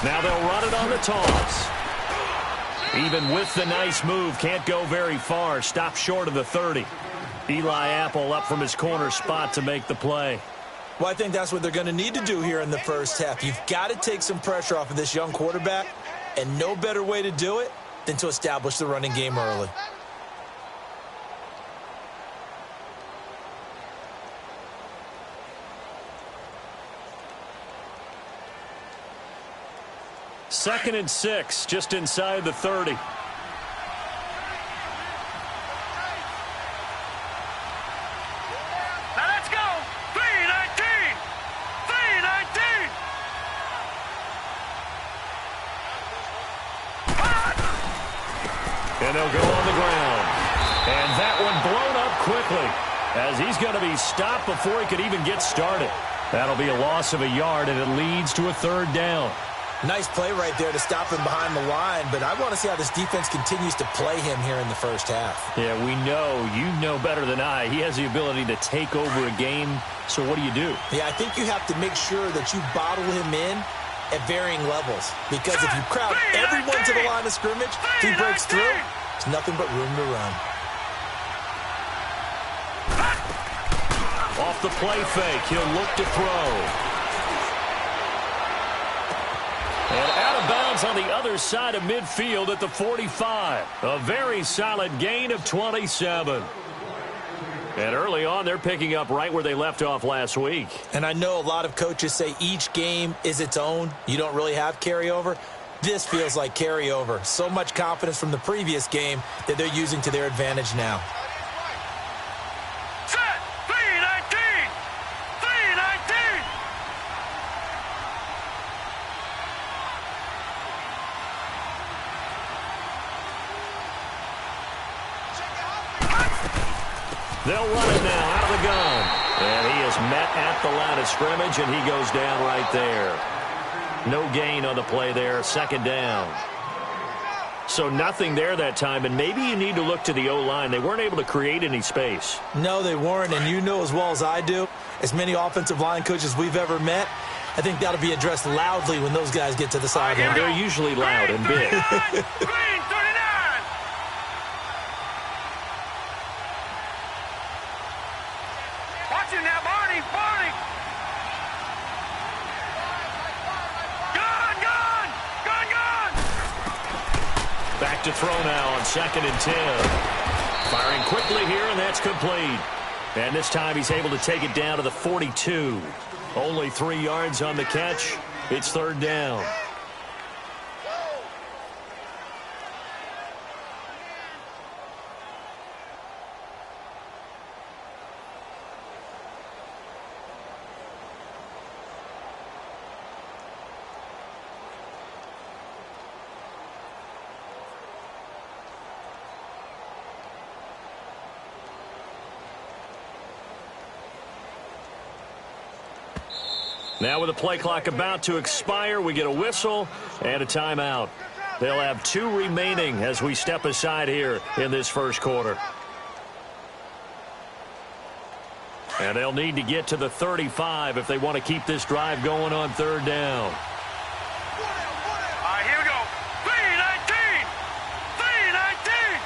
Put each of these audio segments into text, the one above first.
Now they'll run it on the toss. Even with the nice move, can't go very far. Stop short of the 30. Eli Apple up from his corner spot to make the play. Well, I think that's what they're going to need to do here in the first half. You've got to take some pressure off of this young quarterback, and no better way to do it than to establish the running game early. Second and 6, just inside the 30. Now let's go. 3-19. 3-19. And they'll go on the ground. And that one blown up quickly as he's going to be stopped before he could even get started. That'll be a loss of a yard, and it leads to a third down. Nice play right there to stop him behind the line, but I want to see how this defense continues to play him here in the first half. Yeah, we know. You know better than I. He has the ability to take over a game, so what do you do? Yeah, I think you have to make sure that you bottle him in at varying levels, because if you crowd everyone to the line of scrimmage, if he breaks through, there's nothing but room to run. Off the play fake, he'll look to throw. And out of bounds on the other side of midfield at the 45. A very solid gain of 27. And early on, they're picking up right where they left off last week. And I know a lot of coaches say each game is its own. You don't really have carryover. This feels like carryover. So much confidence from the previous game that they're using to their advantage now. Set. 3-19. 3-19. They'll run it now out of the gun. And he is met at the line of scrimmage, and he goes down right there. No gain on the play there, second down. So nothing there that time, and maybe you need to look to the O-line. They weren't able to create any space. No, they weren't, and you know as well as I do, as many offensive line coaches we've ever met, I think that'll be addressed loudly when those guys get to the sideline. They're usually loud and big. Green 39. Watch it now, Barney. Barney. Gun, gun. Gun, gun. Back to throw now on 2nd and 10. Firing quickly here, and that's complete. And this time he's able to take it down to the 42. Only 3 yards on the catch. It's third down. Now with the play clock about to expire, we get a whistle and a timeout. They'll have 2 remaining as we step aside here in this first quarter. And they'll need to get to the 35 if they want to keep this drive going on third down. All right, here we go. 3-19. 3-19.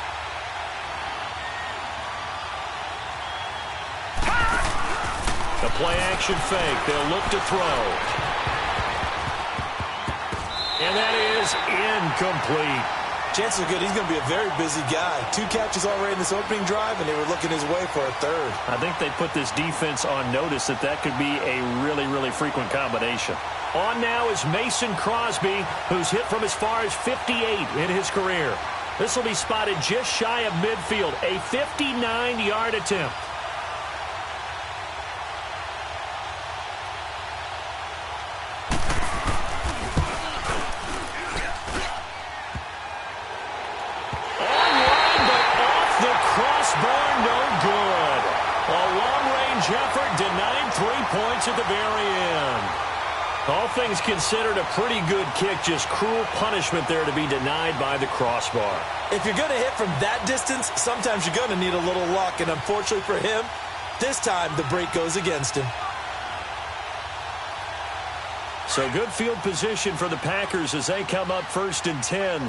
The play action fake. They'll look to throw. And that is incomplete. Chances are good he's going to be a very busy guy. 2 catches already in this opening drive, and they were looking his way for a third. I think they put this defense on notice that that could be a really, really frequent combination. On now is Mason Crosby, who's hit from as far as 58 in his career. This will be spotted just shy of midfield, a 59-yard attempt. Denied 3 points at the very end. All things considered, a pretty good kick. Just cruel punishment there to be denied by the crossbar. If you're going to hit from that distance, sometimes you're going to need a little luck. And unfortunately for him, this time the break goes against him. So good field position for the Packers as they come up 1st and 10.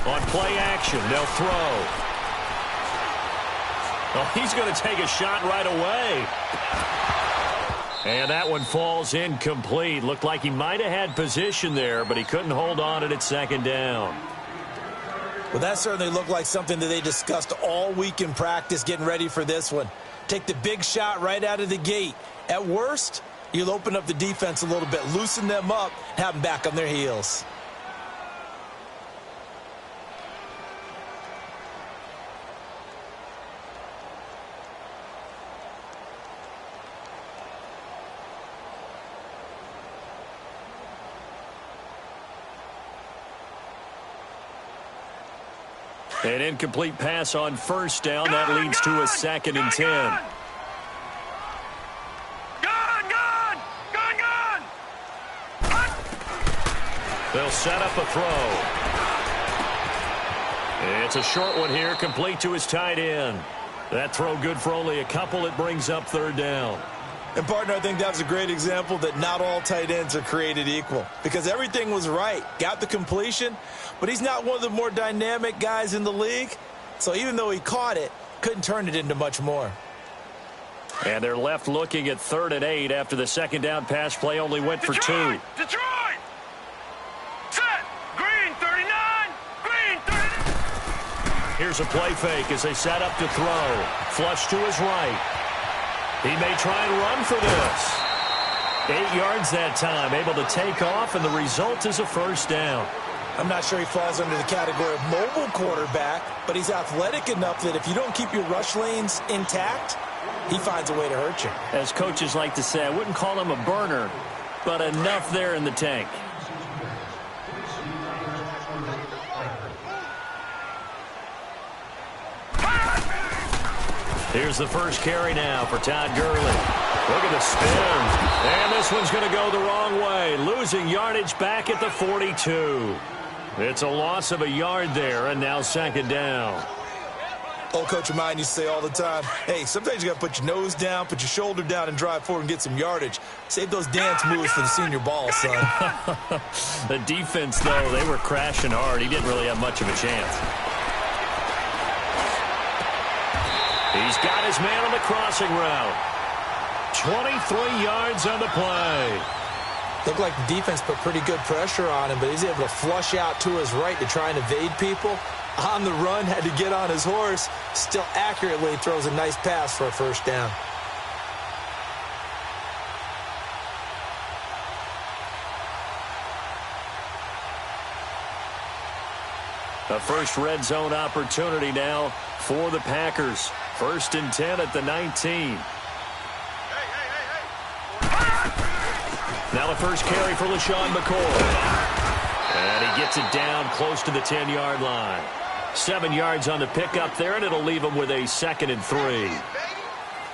On play action, they'll throw. Oh, he's going to take a shot right away. And that one falls incomplete. Looked like he might have had position there, but he couldn't hold on at 2nd down. Well, that certainly looked like something that they discussed all week in practice getting ready for this one. Take the big shot right out of the gate. At worst, you'll open up the defense a little bit, loosen them up, have them back on their heels. An incomplete pass on 1st down. That leads to a 2nd and 10. They'll set up a throw. It's a short one here, complete to his tight end. That throw good for only a couple. It brings up 3rd down. And, partner, I think that was a great example that not all tight ends are created equal because everything was right. Got the completion, but he's not one of the more dynamic guys in the league. So even though he caught it, couldn't turn it into much more. And they're left looking at 3rd and 8 after the 2nd down pass play only went for 2. Detroit! Set! Green 39! Green 39! Here's a play fake as they set up to throw. Flush to his right. He may try and run for this. 8 yards that time, able to take off, and the result is a 1st down. I'm not sure he falls under the category of mobile quarterback, but he's athletic enough that if you don't keep your rush lanes intact, he finds a way to hurt you. As coaches like to say, I wouldn't call him a burner, but enough there in the tank. Here's the first carry now for Todd Gurley. Look at the spin. And this one's going to go the wrong way. Losing yardage back at the 42. It's a loss of a yard there, and now 2nd down. Old coach of mine used to say all the time, hey, sometimes you got to put your nose down, put your shoulder down, and drive forward and get some yardage. Save those dance moves for the senior ball, son. The defense, though, they were crashing hard. He didn't really have much of a chance. He's got his man on the crossing route. 23 yards on the play. Looked like the defense put pretty good pressure on him, but he's able to flush out to his right to try and evade people. On the run, had to get on his horse. Still accurately throws a nice pass for a 1st down. A first red zone opportunity now for the Packers. 1st and 10 at the 19. Now the first carry for LaShawn McCoy. And he gets it down close to the 10-yard line. 7 yards on the pickup there, and it'll leave him with a 2nd and 3.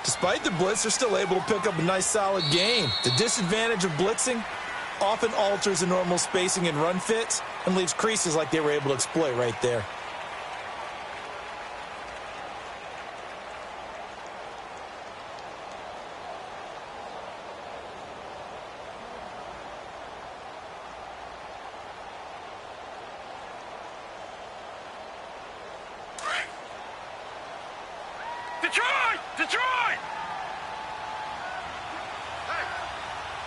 Despite the blitz, they're still able to pick up a nice, solid gain. The disadvantage of blitzing often alters the normal spacing and run fits and leaves creases like they were able to exploit right there. Detroit! Detroit! Hey,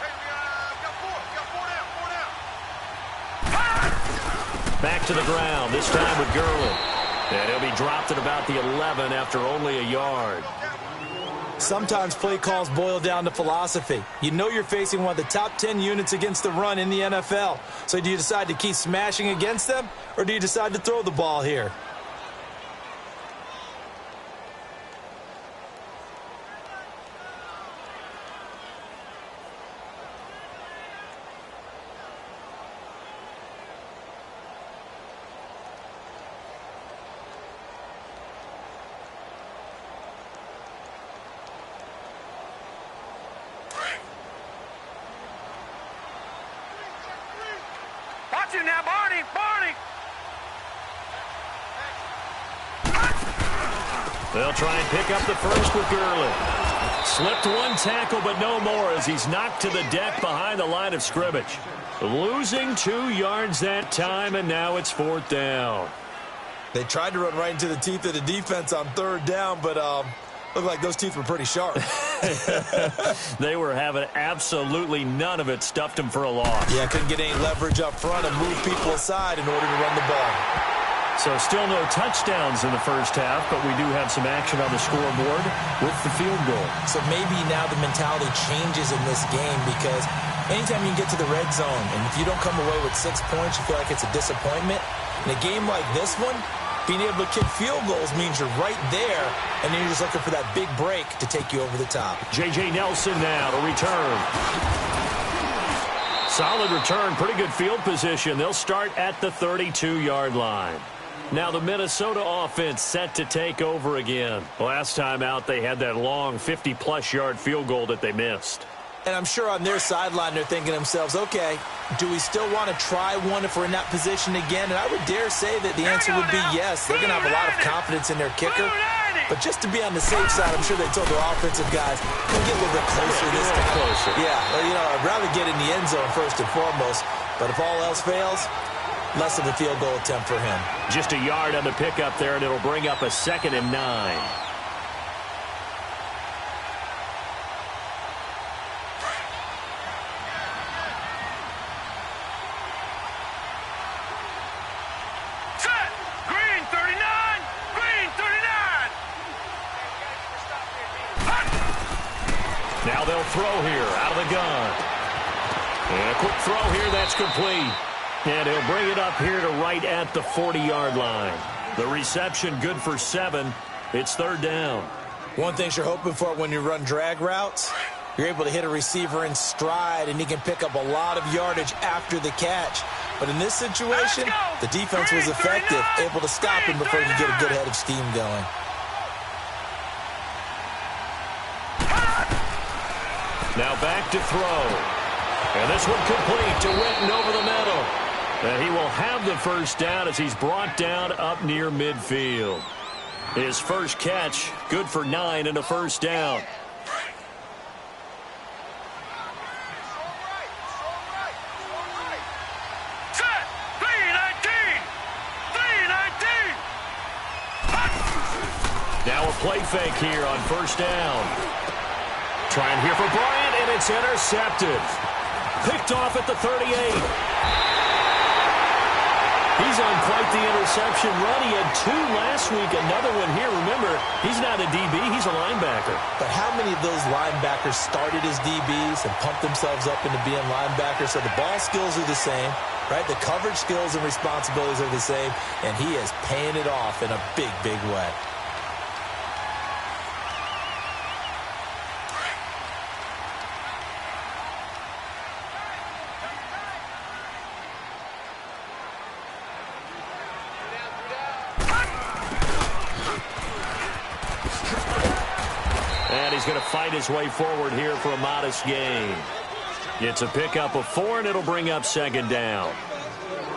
we got 4 down. Back to the ground, this time with Gurley. And he'll be dropped at about the 11 after only a yard. Sometimes play calls boil down to philosophy. You know you're facing one of the top 10 units against the run in the NFL. So do you decide to keep smashing against them, or do you decide to throw the ball here? Watch it now, Barney! Barney! They'll try and pick up the first with Gurley. Slipped one tackle, but no more as he's knocked to the deck behind the line of scrimmage. Losing 2 yards that time, and now it's 4th down. They tried to run right into the teeth of the defense on 3rd down, but looked like those teeth were pretty sharp. They were having absolutely none of it. Stuffed him for a loss. Yeah, couldn't get any leverage up front and move people aside in order to run the ball. So still no touchdowns in the first half, but we do have some action on the scoreboard with the field goal. So maybe now the mentality changes in this game because anytime you get to the red zone and if you don't come away with 6 points, you feel like it's a disappointment. In a game like this one, being able to kick field goals means you're right there, and then you're just looking for that big break to take you over the top. J.J. Nelson now to return. Solid return, pretty good field position. They'll start at the 32-yard line. Now the Minnesota offense set to take over again. Last time out, they had that long 50-plus yard field goal that they missed. And I'm sure on their sideline they're thinking to themselves, okay, do we still want to try one if we're in that position again? And I would dare say that the answer would be yes. They're going to have a lot of confidence in their kicker. But just to be on the safe side, I'm sure they told their offensive guys, can we get a little bit closer this time? Closer. Yeah, well, I'd rather get in the end zone first and foremost. But if all else fails, less of a field goal attempt for him. Just a yard on the pickup there, and it'll bring up a 2nd and 9. Now they'll throw here out of the gun. And a quick throw here, that's complete. And he'll bring it up here to right at the 40-yard line. The reception good for 7. It's 3rd down. One thing you're hoping for when you run drag routes, you're able to hit a receiver in stride, and he can pick up a lot of yardage after the catch. But in this situation, the defense was effective, able to stop him before he could get a good head of steam going. Now back to throw. And this one complete to Witten over the middle. And he will have the first down as he's brought down up near midfield. His first catch, good for 9 and a first down. Now a play fake here on first down. Trying here for Bryant, and it's intercepted. Picked off at the 38. He's on quite the interception run. He had 2 last week, another one here. Remember, he's not a DB, he's a linebacker. But how many of those linebackers started as DBs and pumped themselves up into being linebackers? So the ball skills are the same, right? The coverage skills and responsibilities are the same, and he is paying it off in a big, big way. He's going to fight his way forward here for a modest gain. It's a pickup of 4, and it'll bring up 2nd down.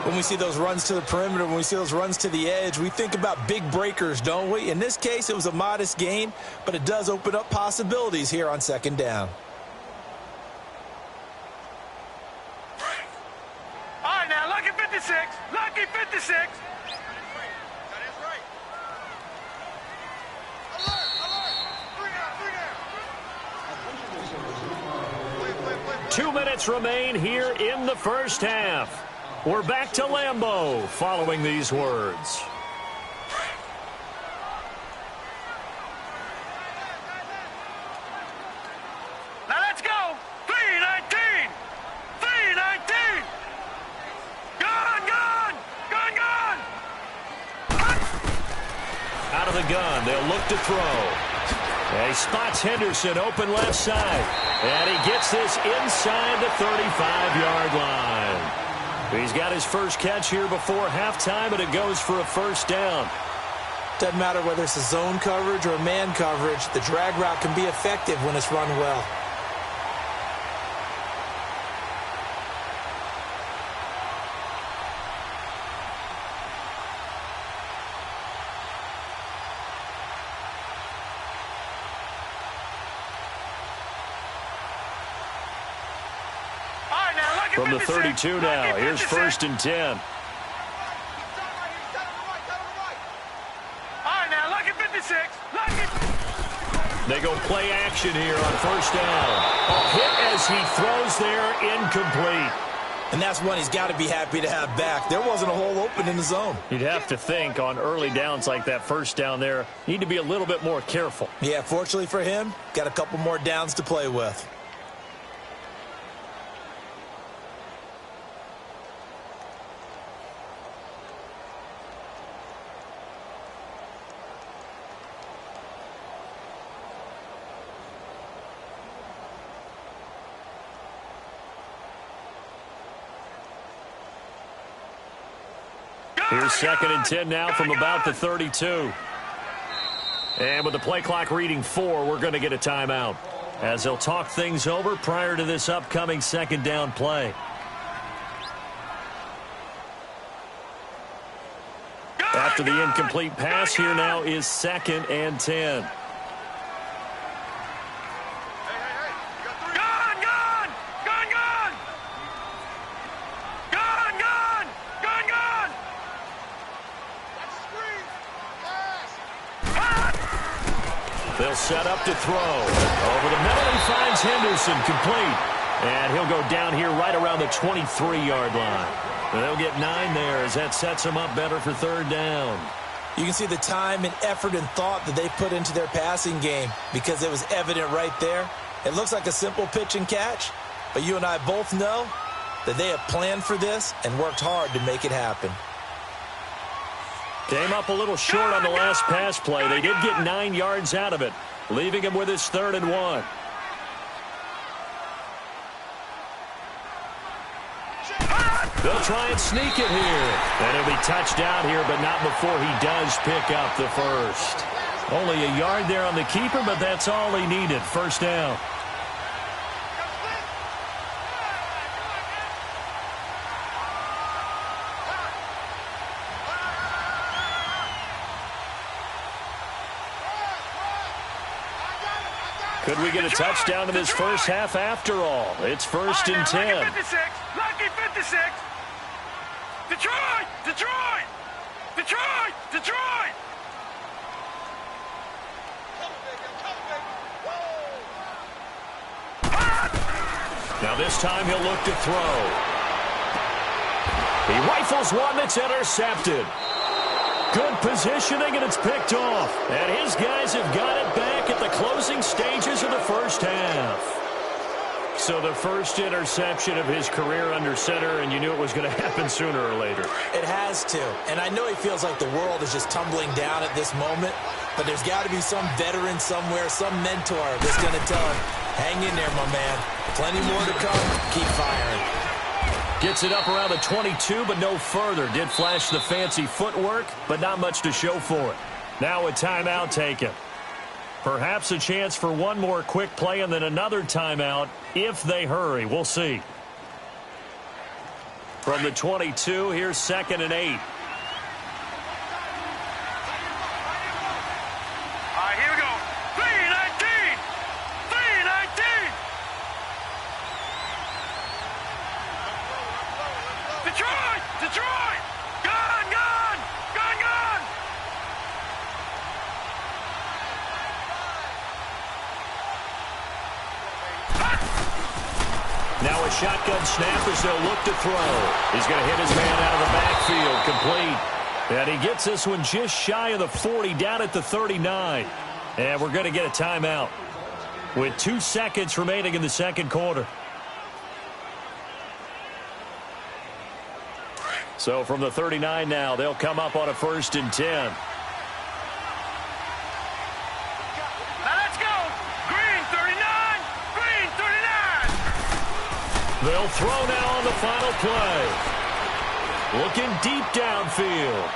When we see those runs to the perimeter, when we see those runs to the edge, we think about big breakers, don't we? In this case, it was a modest gain, but it does open up possibilities here on 2nd down. All right, now, lucky 56. Lucky 56. That is right. Alert, alert. 2 minutes remain here in the first half. We're back to Lambeau following these words. Now let's go. 319. 319. Gone, gone. Gone, gone. Out of the gun, they'll look to throw. And he spots Henderson open left side. And he gets this inside the 35-yard line. He's got his first catch here before halftime, and it goes for a first down. Doesn't matter whether it's a zone coverage or a man coverage, the drag route can be effective when it's run well. From the 32 now, here's 1st and 10. All right, now, lucky 56. Lucky. They go play action here on 1st down. A hit as he throws there, incomplete. And that's one he's got to be happy to have back. There wasn't a hole open in the zone. You'd have to think on early downs like that 1st down there, need to be a little bit more careful. Yeah, fortunately for him, got a couple more downs to play with. Here's 2nd and 10 now from about the 32. And with the play clock reading 4, we're going to get a timeout, as they'll talk things over prior to this upcoming 2nd down play. After the incomplete pass, here now is 2nd and 10. They'll set up to throw. Over the middle, he finds Henderson, complete. And he'll go down here right around the 23-yard line. And they'll get 9 there as that sets them up better for 3rd down. You can see the time and effort and thought that they put into their passing game because it was evident right there. It looks like a simple pitch and catch, but you and I both know that they have planned for this and worked hard to make it happen. Came up a little short on the last pass play. They did get 9 yards out of it, leaving him with his 3rd and 1. They'll try and sneak it here. And he'll be touched out here, but not before he does pick up the 1st. Only a yard there on the keeper, but that's all he needed. 1st down. Could we get a touchdown in this first half after all? It's 1st and 10. Lucky 56. Lucky 56. Detroit! Detroit! Detroit! Detroit! Now this time he'll look to throw. He rifles one that's intercepted. Good positioning, and it's picked off. And his guys have got it back at the closing stages of the first half. So the first interception of his career under center, and you knew it was going to happen sooner or later. It has to. And I know he feels like the world is just tumbling down at this moment, but there's got to be some veteran somewhere, some mentor that's going to tell him, hang in there, my man. Plenty more to come. Keep firing. Gets it up around the 22, but no further. Did flash the fancy footwork, but not much to show for it. Now a timeout taken. Perhaps a chance for one more quick play and then another timeout if they hurry. We'll see. From the 22, here's 2nd and 8. All right, here we go. 3-19. 3-19. Detroit! Detroit! Gun! Gun! Gun! Gun! Now a shotgun snap as they'll look to throw. He's going to hit his man out of the backfield, complete. And he gets this one just shy of the 40, down at the 39. And we're going to get a timeout with 2 seconds remaining in the second quarter. So from the 39 now, they'll come up on a 1st and 10. Now let's go. Green 39. Green 39. They'll throw now on the final play. Looking deep downfield.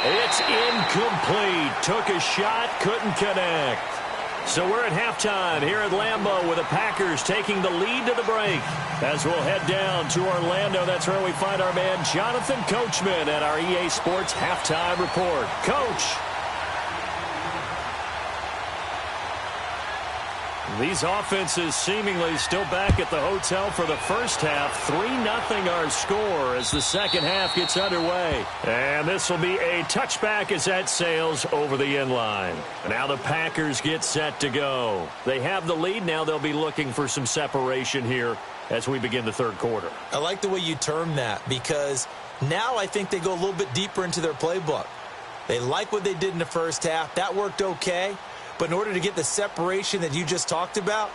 It's incomplete. Took a shot, couldn't connect. So we're at halftime here at Lambeau with the Packers taking the lead to the break. As we'll head down to Orlando, that's where we find our man Jonathan Coachman at our EA Sports Halftime Report. Coach. These offenses seemingly still back at the hotel for the first half. 3-0 our score as the second half gets underway. And this will be a touchback as that sails over the end line. Now the Packers get set to go. They have the lead. Now they'll be looking for some separation here as we begin the third quarter. I like the way you term that, because now I think they go a little bit deeper into their playbook. They like what they did in the first half. That worked okay. But in order to get the separation that you just talked about,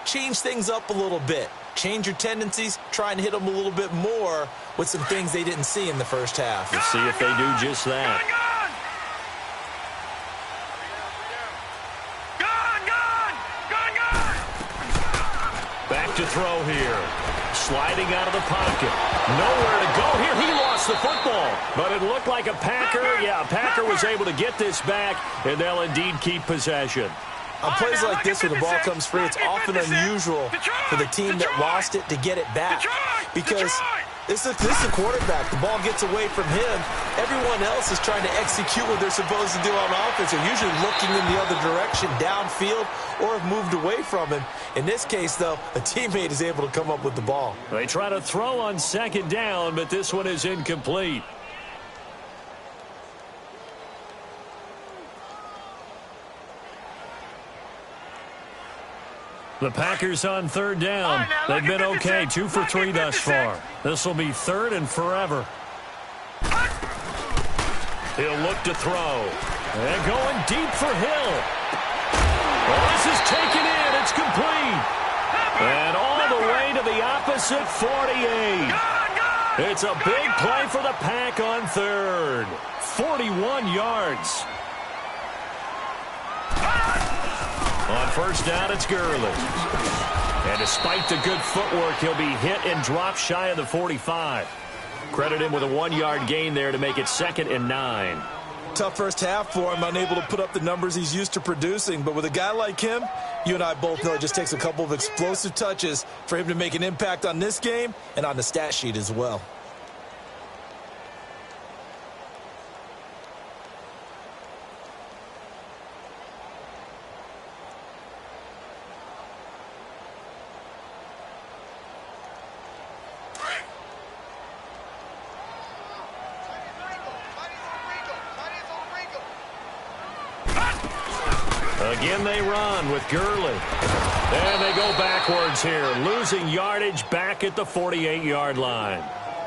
change things up a little bit. Change your tendencies. Try and hit them a little bit more with some things they didn't see in the first half. We'll see if they do just that. Back to throw here. Sliding out of the pocket. Nowhere to go here. He lost the football. But it looked like a Packer. Yeah, a Packer was able to get this back, and they'll indeed keep possession. On plays like this where the ball comes free, it's often unusual for the team that lost it to get it back. Because this is a quarterback. The ball gets away from him. Everyone else is trying to execute what they're supposed to do on offense. They're usually looking in the other direction, downfield, or have moved away from him. In this case, though, a teammate is able to come up with the ball. They try to throw on second down, but this one is incomplete. The Packers on third down. They've been okay, 2 for 3 thus far. This will be third and forever. He'll look to throw. And going deep for Hill. Well, this is taken in. It's complete. And all the way to the opposite 48. It's a big play for the Pack on third. 41 yards. On first down, it's Gurley. And despite the good footwork, he'll be hit and dropped shy of the 45. Credit him with a 1-yard gain there to make it 2nd and 9. Tough first half for him, unable to put up the numbers he's used to producing. But with a guy like him, you and I both know it just takes a couple of explosive touches for him to make an impact on this game and on the stat sheet as well. Again they run with Gurley. And they go backwards here, losing yardage back at the 48-yard line.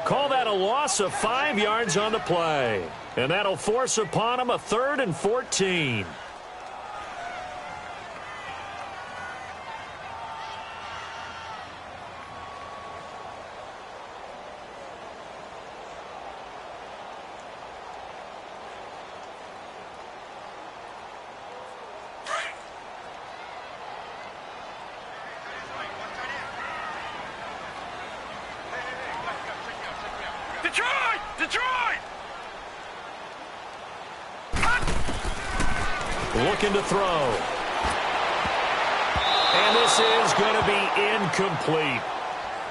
Call that a loss of 5 yards on the play. And that'll force upon them a 3rd and 14. Detroit! Looking to throw. And this is going to be incomplete.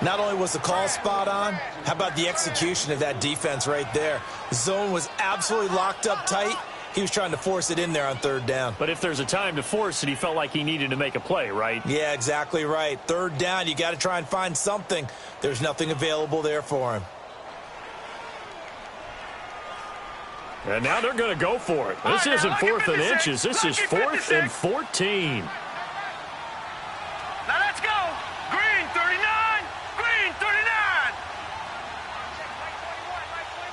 Not only was the call spot on, how about the execution of that defense right there? The zone was absolutely locked up tight. He was trying to force it in there on third down. But if there's a time to force it, he felt like he needed to make a play, right? Yeah, exactly right. Third down, you got to try and find something. There's nothing available there for him. And now they're going to go for it. This isn't 4th and inches. This is 4th and 14. Now let's go. Green 39. Green 39.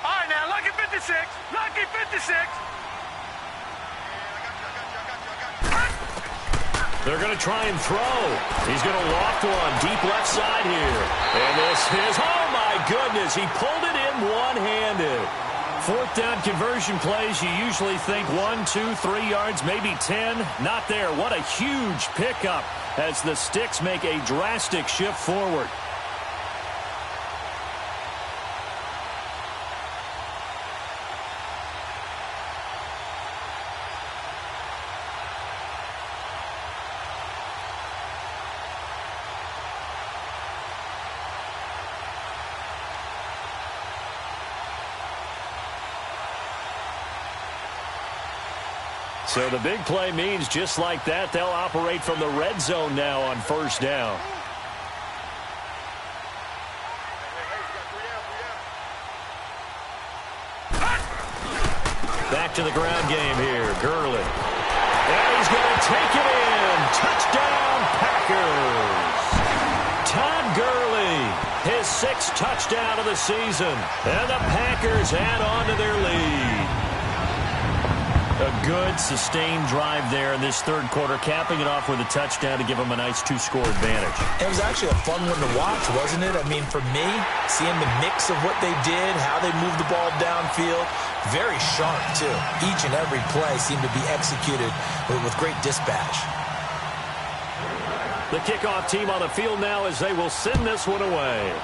All right, now lucky 56. Lucky 56. They're going to try and throw. He's going to loft one deep left side here. And this is, oh my goodness, he pulled it in one-handed. 4th down conversion plays, you usually think 1, 2, 3 yards, maybe 10. Not there. What a huge pickup as the Sticks make a drastic shift forward. So the big play means just like that, they'll operate from the red zone now on first down. Back to the ground game here. Gurley. And he's going to take it in. Touchdown, Packers. Todd Gurley, his 6th touchdown of the season. And the Packers add on to their lead. A good, sustained drive there in this third quarter, capping it off with a touchdown to give them a nice 2-score advantage. It was actually a fun one to watch, wasn't it? I mean, for me, seeing the mix of what they did, how they moved the ball downfield, very sharp, too. Each and every play seemed to be executed with great dispatch. The kickoff team on the field now as they will send this one away.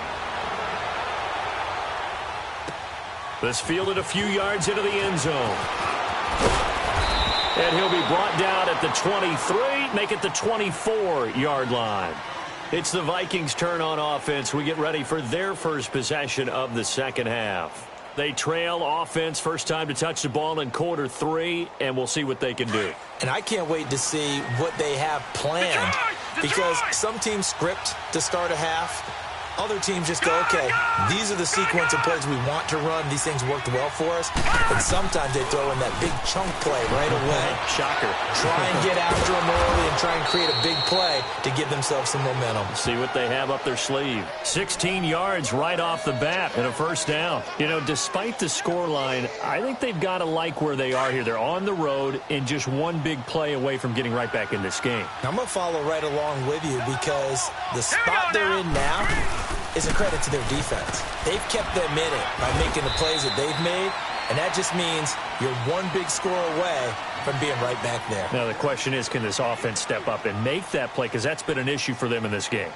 This fielded a few yards into the end zone. And he'll be brought down at the 23, make it the 24-yard line. It's the Vikings' turn on offense. We get ready for their first possession of the second half. They trail offense, first time to touch the ball in quarter 3, and we'll see what they can do. And I can't wait to see what they have planned, because some teams script to start a half. Other teams just go, okay, these are the sequence of plays we want to run. These things worked well for us. And sometimes they throw in that big chunk play right away. Shocker. Try and get after them early and try and create a big play to give themselves some momentum. See what they have up their sleeve. 16 yards right off the bat and a first down. You know, despite the scoreline, I think they've got to like where they are here. They're on the road and just one big play away from getting right back in this game. I'm going to follow right along with you, because the spot they're in now is a credit to their defense. They've kept them in it by making the plays that they've made, and that just means you're one big score away from being right back there. Now the question is, can this offense step up and make that play, because that's been an issue for them in this game.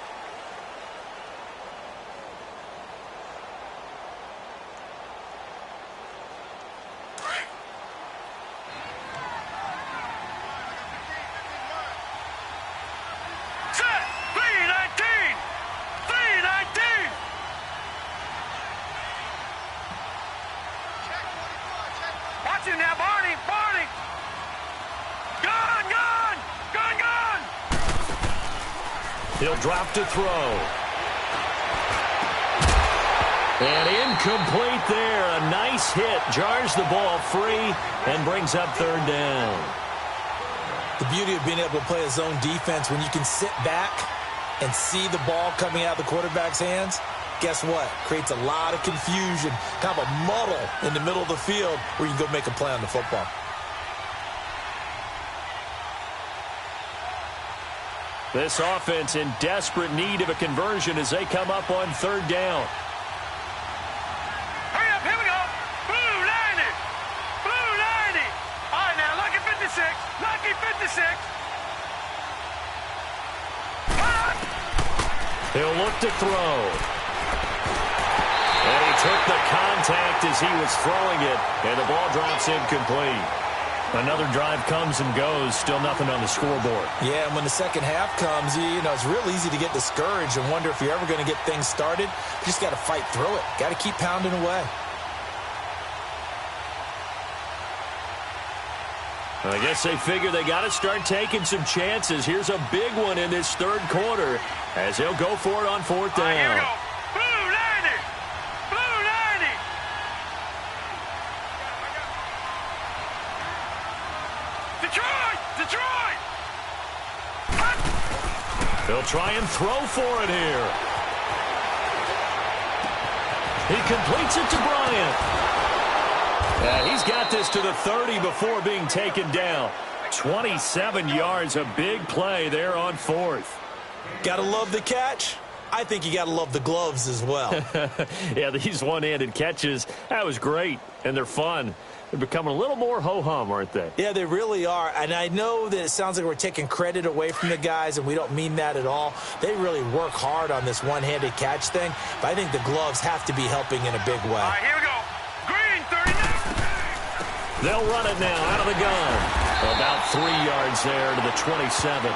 He'll drop to throw. And incomplete there. A nice hit. Jars the ball free and brings up third down. The beauty of being able to play a zone defense, when you can sit back and see the ball coming out of the quarterback's hands, guess what? Creates a lot of confusion, kind of a muddle in the middle of the field where you can go make a play on the football. This offense in desperate need of a conversion as they come up on third down. Hurry up, here we go. Blue 90. Blue 90. All right, now, lucky 56. Lucky 56. He'll look to throw. And he took the contact as he was throwing it, and the ball drops incomplete. Another drive comes and goes, still nothing on the scoreboard. Yeah, and when the second half comes, you know, it's real easy to get discouraged and wonder if you're ever going to get things started. You just got to fight through it. Got to keep pounding away. I guess they figure they got to start taking some chances. Here's a big one in this third quarter as they'll go for it on fourth down. Here we go. Blue 90. Blue 90. Detroit! Detroit! They'll try and throw for it here. He completes it to Bryant. He's got this to the 30 before being taken down. 27 yards, a big play there on fourth. Gotta love the catch. I think you gotta love the gloves as well. Yeah, these one-handed catches, that was great, and they're fun. They're becoming a little more ho-hum, aren't they? Yeah, they really are. And I know that it sounds like we're taking credit away from the guys, and we don't mean that at all. They really work hard on this one-handed catch thing, but I think the gloves have to be helping in a big way. All right, here we go. Green 39. They'll run it now out of the gun. About 3 yards there to the 27.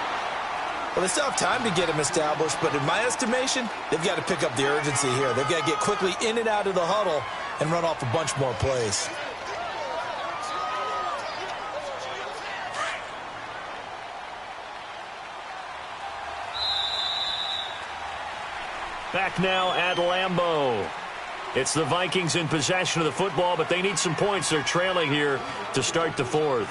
Well, they still have time to get him established, but in my estimation, they've got to pick up the urgency here. They've got to get quickly in and out of the huddle and run off a bunch more plays. Back now at Lambeau. It's the Vikings in possession of the football, but they need some points. They're trailing here to start the fourth.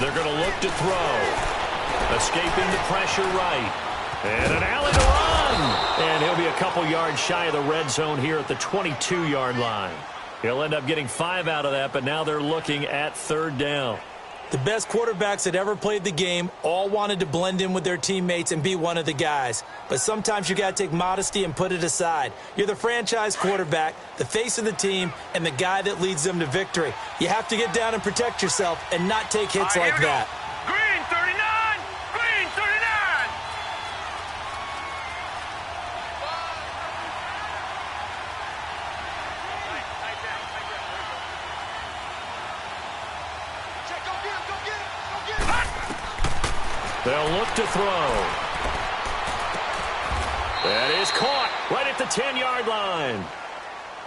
They're going to look to throw. Escaping the pressure right. And an alley to run. And he'll be a couple yards shy of the red zone here at the 22-yard line. He'll end up getting 5 out of that, but now they're looking at third down. The best quarterbacks that ever played the game all wanted to blend in with their teammates and be one of the guys. But sometimes you got to take modesty and put it aside. You're the franchise quarterback, the face of the team, and the guy that leads them to victory. You have to get down and protect yourself and not take hits like that. Green 39! Green 39! They'll look to throw. That is caught right at the 10-yard line.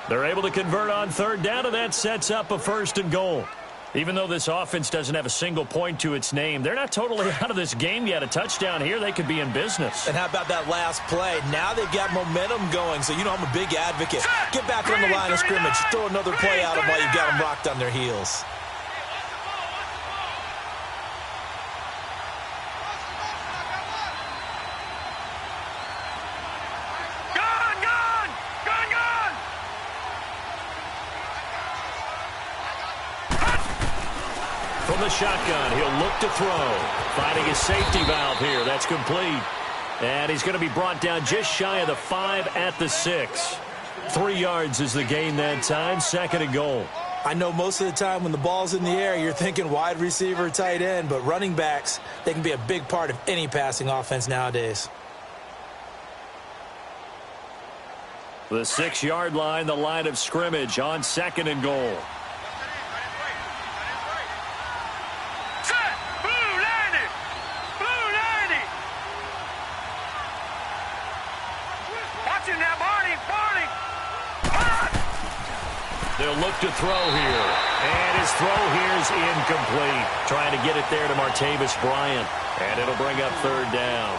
They're able to convert on third down, and that sets up a 1st and goal. Even though this offense doesn't have a single point to its name, they're not totally out of this game yet. A touchdown here, they could be in business. And how about that last play? Now they've got momentum going, so you know I'm a big advocate. Get back on the line of scrimmage. Throw another play at them while you've got them rocked on their heels. From the shotgun, he'll look to throw. Finding his safety valve here. That's complete. And he's going to be brought down just shy of the 5 at the 6. 3 yards is the gain that time. 2nd and goal. I know most of the time when the ball's in the air, you're thinking wide receiver, tight end, but running backs, they can be a big part of any passing offense nowadays. The 6-yard line, the line of scrimmage on 2nd and goal. They'll look to throw here. And his throw here is incomplete. Trying to get it there to Martavis Bryant. And it'll bring up third down.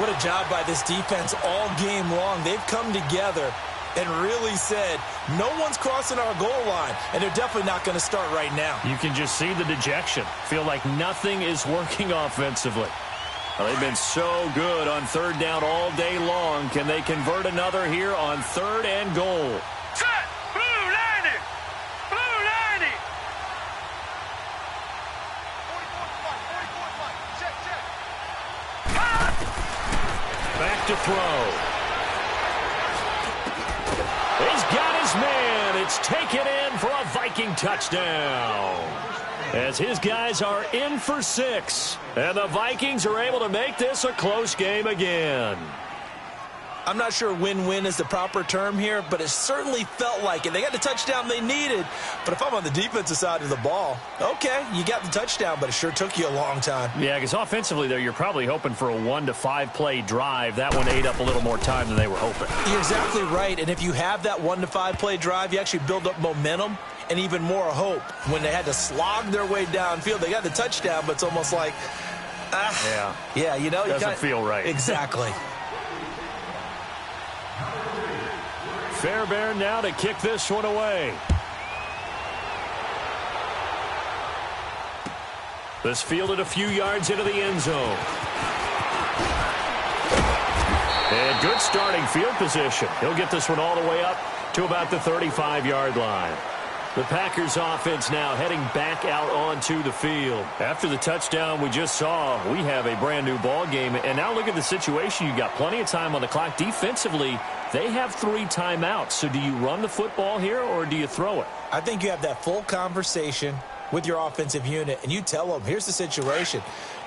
What a job by this defense all game long. They've come together and really said, no one's crossing our goal line. And they're definitely not going to start right now. You can just see the dejection. Feel like nothing is working offensively. Well, they've been so good on third down all day long. Can they convert another here on 3rd and goal? Back to throw. He's got his man. It's taken in for a Viking touchdown. As his guys are in for 6. And the Vikings are able to make this a close game again. I'm not sure win-win is the proper term here, but it certainly felt like it. They got the touchdown they needed, but if I'm on the defensive side of the ball, okay, you got the touchdown, but it sure took you a long time. Yeah, because offensively, though, you're probably hoping for a 1 to 5 play drive. That one ate up a little more time than they were hoping. You're exactly right, and if you have that 1 to 5 play drive, you actually build up momentum and even more hope. When they had to slog their way downfield, they got the touchdown, but it's almost like, yeah, you know. Doesn't feel right. Exactly. Fairbairn now to kick this one away. This fielded a few yards into the end zone. And good starting field position. He'll get this one all the way up to about the 35-yard line. The Packers offense now heading back out onto the field. After the touchdown we just saw, we have a brand new ball game. And now look at the situation. You've got plenty of time on the clock. Defensively, they have 3 timeouts. So do you run the football here or do you throw it? I think you have that full conversation with your offensive unit, and you tell them, here's the situation.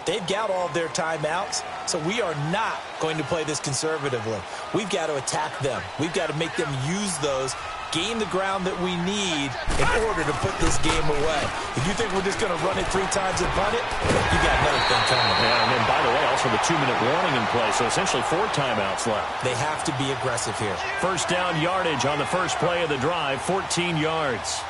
They've got all of their timeouts, so we are not going to play this conservatively. We've got to attack them. We've got to make them use those, gain the ground that we need in order to put this game away. If you think we're just going to run it 3 times and punt it, you got another thing coming. Yeah, and then, by the way, also the 2-minute warning in play, so essentially 4 timeouts left. They have to be aggressive here. First down yardage on the first play of the drive, 14 yards.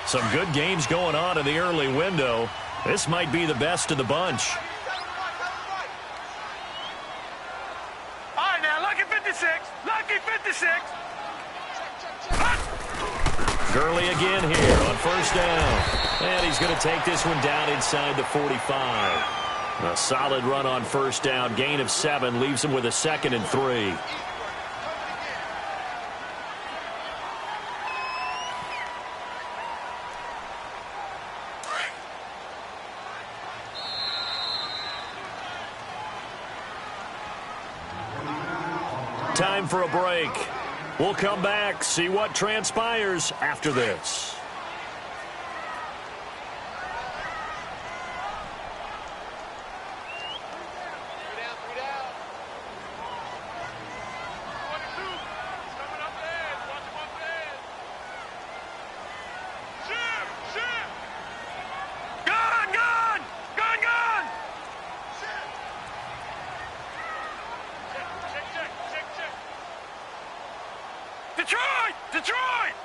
Some good games going on in the early window. This might be the best of the bunch. All right, now, lucky 56. Lucky 56. Gurley again here on first down. And he's going to take this one down inside the 45. A solid run on first down. Gain of 7 leaves him with a 2nd and 3. Time for a break. We'll come back, see what transpires after this. Detroit! Detroit!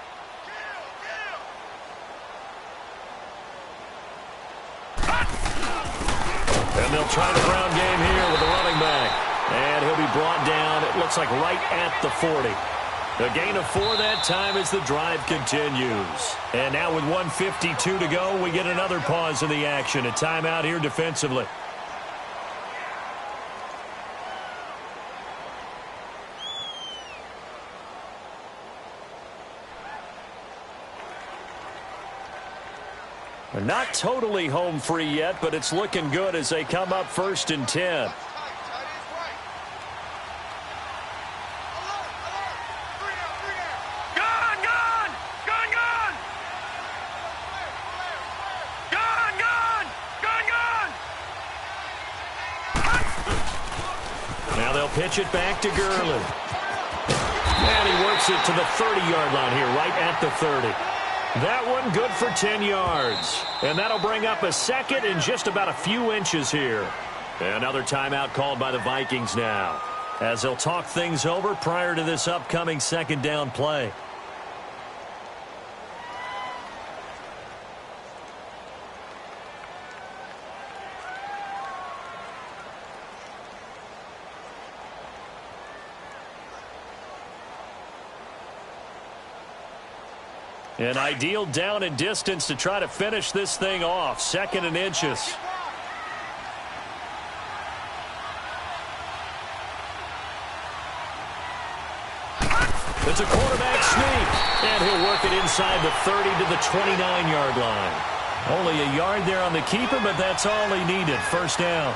And they'll try the ground game here with the running back. And he'll be brought down, it looks like right at the 40. A gain of 4 that time as the drive continues. And now with 1:52 to go, we get another pause in the action. A timeout here defensively. Not totally home free yet, but it's looking good as they come up 1st and 10. Now they'll pitch it back to Gurley. And he works it to the 30-yard line here, right at the 30. That one good for 10 yards. And that'll bring up a 2nd and just about a few inches here. Another timeout called by the Vikings now, as they'll talk things over prior to this upcoming 2nd down play. An ideal down and distance to try to finish this thing off. 2nd and inches. It's a quarterback sneak. And he'll work it inside the 30 to the 29-yard line. Only a yard there on the keeper, but that's all he needed. First down.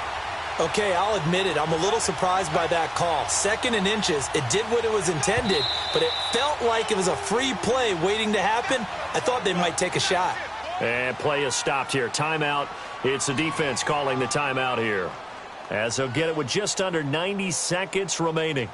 Okay, I'll admit it. I'm a little surprised by that call. 2nd and inches. It did what it was intended, but it felt like it was a free play waiting to happen. I thought they might take a shot. And play is stopped here. Timeout. It's the defense calling the timeout here, as they'll get it with just under 90 seconds remaining.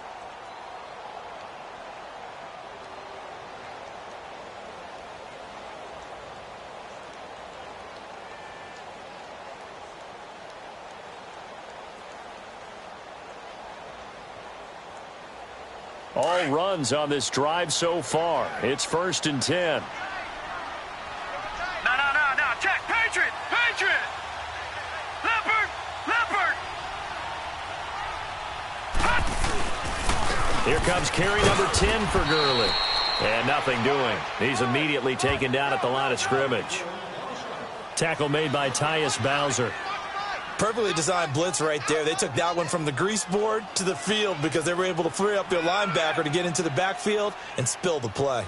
All runs on this drive so far. It's 1st and 10. No. Check. Patriot. Leopard. Here comes carry number 10 for Gurley. And nothing doing. He's immediately taken down at the line of scrimmage. Tackle made by Tyus Bowser. Perfectly designed blitz right there. They took that one from the grease board to the field because they were able to free up their linebacker to get into the backfield and spill the play.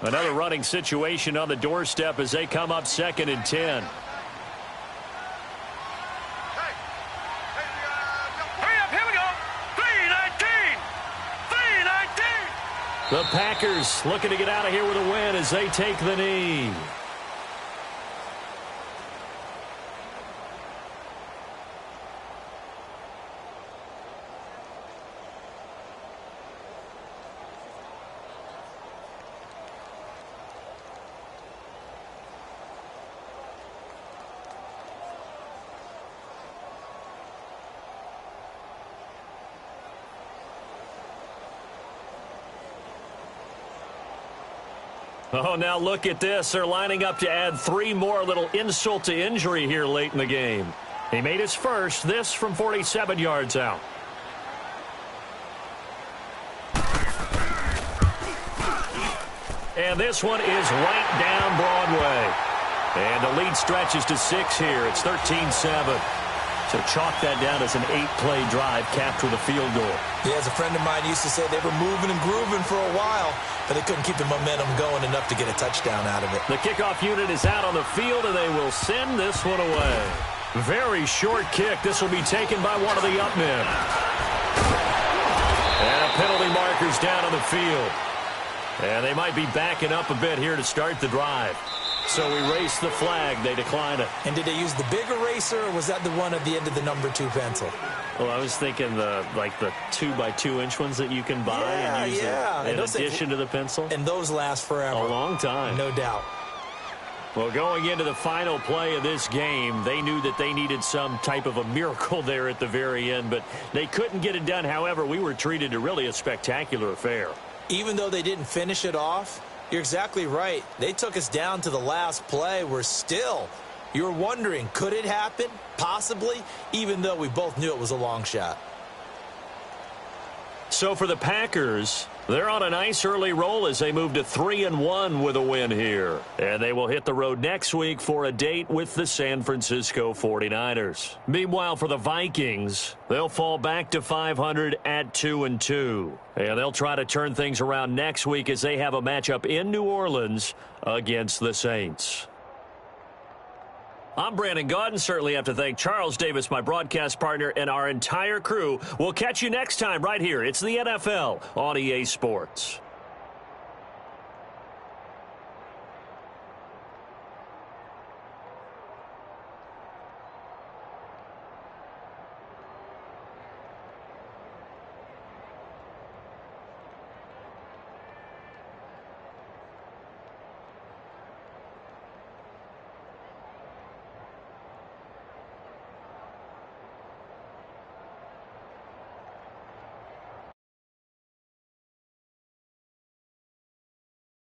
Another running situation on the doorstep as they come up 2nd and 10. Hurry up, here we go. 3:19. 3:19. The Packers looking to get out of here with a win as they take the knee. Oh, now look at this. They're lining up to add 3 more, little insult to injury here late in the game. He made his first, this from 47 yards out. And this one is right down Broadway. And the lead stretches to 6 here. It's 13-7. So chalk that down as an 8-play drive capped with a field goal. Yeah, as a friend of mine used to say, they were moving and grooving for a while, but they couldn't keep the momentum going enough to get a touchdown out of it. The kickoff unit is out on the field, and they will send this one away. Very short kick. This will be taken by one of the up men. And a penalty marker's down on the field. And they might be backing up a bit here to start the drive. So we race the flag. They decline it. And did they use the big eraser, or was that the one at the end of the number 2 pencil? Well, I was thinking the 2x2-inch ones that you can buy and use in addition to the pencil. And those last forever. A long time. No doubt. Well, going into the final play of this game, they knew that they needed some type of a miracle there at the very end, but they couldn't get it done. However, we were treated to really a spectacular affair. Even though they didn't finish it off, you're exactly right. They took us down to the last play. We're still, you're wondering, could it happen? Possibly, even though we both knew it was a long shot. So for the Packers, they're on a nice early roll as they move to 3-1 with a win here. And they will hit the road next week for a date with the San Francisco 49ers. Meanwhile, for the Vikings, they'll fall back to 500 at 2-2. And they'll try to turn things around next week as they have a matchup in New Orleans against the Saints. I'm Brandon Gaudin. Certainly have to thank Charles Davis, my broadcast partner, and our entire crew. We'll catch you next time right here. It's the NFL on EA Sports.